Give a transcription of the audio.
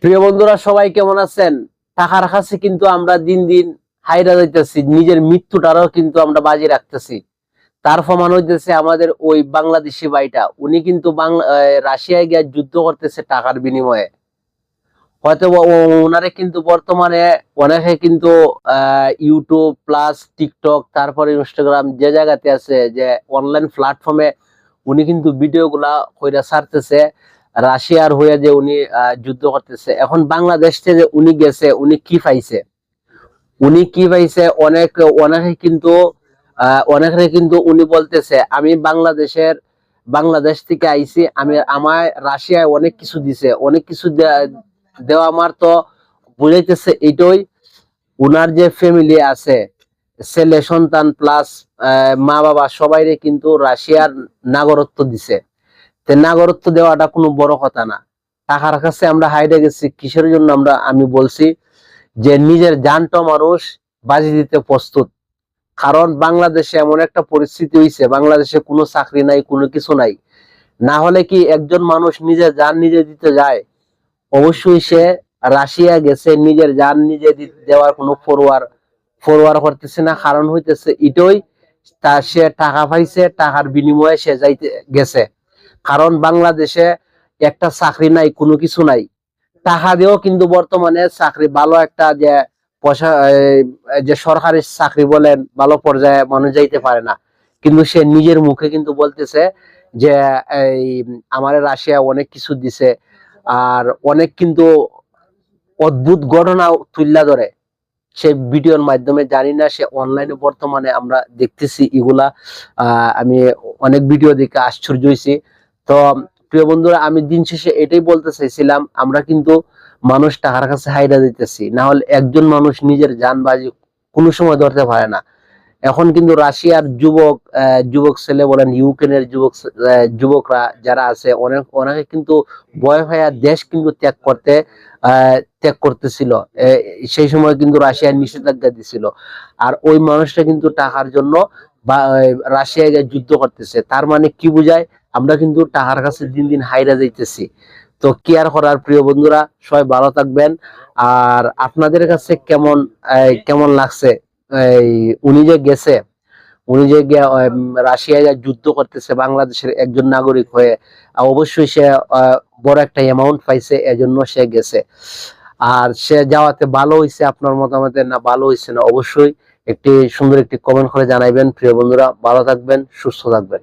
প্রিয় বন্ধুরা, সবাই কেমন আছেন? টাকার কাছে কিন্তু আমরা দিন দিন হাইরা যাইতেছি, নিজের মৃত্যুটারও কিন্তু আমরা বাজি রাখতেছি। তার প্রমাণ হইতেছে আমাদের ওই বাংলাদেশি ভাইটা, উনি কিন্তু রাশিয়ায় গিয়ে যুদ্ধ করতেছে টাকার বিনিময়ে। হয়তো ওনারে কিন্তু বর্তমানে অনেকে কিন্তু ইউটিউব প্লাস টিকটক, তারপরে ইনস্টাগ্রাম, যে জায়গাতে আছে, যে অনলাইন প্ল্যাটফর্মে উনি কিন্তু ভিডিও গুলা কইরা ছাড়তেছে রাশিয়ার হয়ে, যে উনি যুদ্ধ করতেছে। এখন বাংলাদেশ থেকে যে উনি গেছে, উনি কি পাইছে? অনেকে কিন্তু অনেকে কিন্তু উনি বলতেছে, আমি বাংলাদেশ থেকে আইছি, আমায় রাশিয়ায় অনেক কিছু দিছে, অনেক কিছু দেওয়া। আমার তো বুঝাইতেছে এটাই, উনার যে ফ্যামিলি আছে, ছেলে সন্তান প্লাস মা বাবা সবাইরে কিন্তু রাশিয়ার নাগরিকত্ব দিছে। নাগরিকত্ব দেওয়াটা কোনো বড় কথা না। টাকার কাছে আমরা হাইরে গেছি কিসের জন্য? আমি বলছি যে নিজের জানটা মানুষ বাজি দিতে প্রস্তুত। কারণ বাংলাদেশে এমন একটা পরিস্থিতি হইছে, বাংলাদেশে কোনো চাকরি নাই, কোনো কিছু নাই। না হলে কি একজন মানুষ নিজের জান নিজে দিতে যায়? অবশ্যই সে রাশিয়া গেছে, নিজের জান নিজে দেওয়ার কোনো ফরওয়ার করতেছে না। কারণ হইতেছে এটাই, সে টাকা পাইছে, টাকার বিনিময়ে সে যাইতে গেছে। কারণ বাংলাদেশে একটা চাকরি নাই, কোনো কিছু নাই। টাকা দিয়েও কিন্তু বর্তমানে চাকরি, ভালো একটা যে পয়সা, যে সরকারি চাকরি বলেন, ভালো পর্যায়ে মানুষ যাইতে পারে না। কিন্তু সে নিজের মুখে কিন্তু বলতেছে যে এই আমার রাশিয়া অনেক কিছু দিছে। আর অনেক কিন্তু অদ্ভুত ঘটনা তুললা ধরে সে ভিডিওর মাধ্যমে। জানি না, সে অনলাইনে বর্তমানে আমরা দেখতেছি এগুলা। আমি অনেক ভিডিও দেখে আশ্চর্য হয়েছি। তো প্রিয় বন্ধুরা, আমি দিন শেষে এটাই বলতে চাইছিলাম, আমরা কিন্তু মানুষ টাকার কাছে হাইরা দিতেছি। না হলে একজন মানুষ নিজের জান বাজি কোনো সময় ধরতে পারে না। এখন কিন্তু রাশিয়ার যুবক ছেলে বলেন, ইউক্রেনের যুবকরা যারা আছে, অনেকে কিন্তু ভয় ভাইয়া দেশ কিন্তু ত্যাগ করতেছিল। সেই সময় কিন্তু রাশিয়ার নিষেধাজ্ঞা দিছিল। আর ওই মানুষটা কিন্তু টাকার জন্য বা রাশিয়ায় যুদ্ধ করতেছে। তার মানে কি বুঝায়? আমরা কিন্তু টাকার কাছে দিন দিন হাইরা যাইতেছি। তো কি আর করার, প্রিয় বন্ধুরা, সবাই ভালো থাকবেন। আর আপনাদের কাছে কেমন লাগছে এই উনি যে গেছে, রাশিয়ায় যুদ্ধ করতেছে বাংলাদেশের একজন নাগরিক হয়ে? অবশ্যই সে বড় একটা অ্যামাউন্ট পাইছে, এজন্য সে গেছে। আর সে যাওয়াতে ভালো হয়েছে আপনার মতামতে, না ভালো হয়েছে না, অবশ্যই একটি সুন্দর একটি কমেন্ট করে জানাইবেন। প্রিয় বন্ধুরা, ভালো থাকবেন, সুস্থ থাকবেন।